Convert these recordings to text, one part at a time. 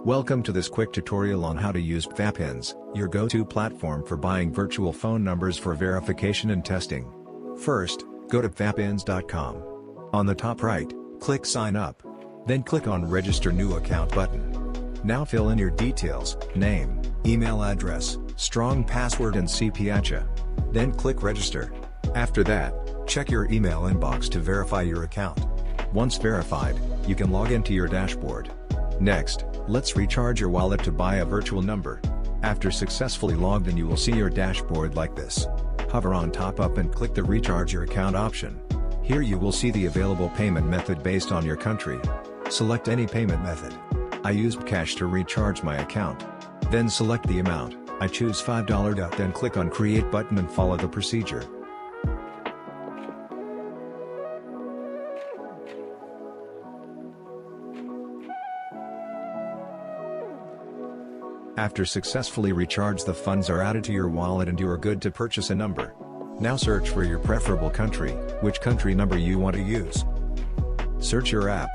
Welcome to this quick tutorial on how to use PVAPINS, your go-to platform for buying virtual phone numbers for verification and testing. First, go to PVAPINS.com. On the top right, click Sign Up. Then click on Register New Account button. Now fill in your details, name, email address, strong password and CPAPINS. Then click Register. After that, check your email inbox to verify your account. Once verified, you can log into your dashboard. Next, let's recharge your wallet to buy a virtual number. After successfully logged in, you will see your dashboard like this. Hover on top up and click the Recharge Your Account option. Here you will see the available payment method based on your country. Select any payment method. I used cash to recharge my account. Then select the amount. I choose $5. Then click on Create button and follow the procedure. After successfully recharged, the funds are added to your wallet and you are good to purchase a number. Now search for your preferable country, which country number you want to use. Search your app.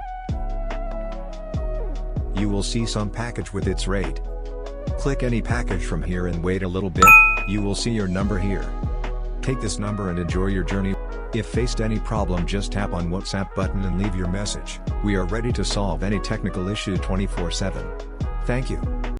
You will see some package with its rate. Click any package from here and wait a little bit, you will see your number here. Take this number and enjoy your journey. If faced any problem, just tap on WhatsApp button and leave your message. We are ready to solve any technical issue 24/7. Thank you.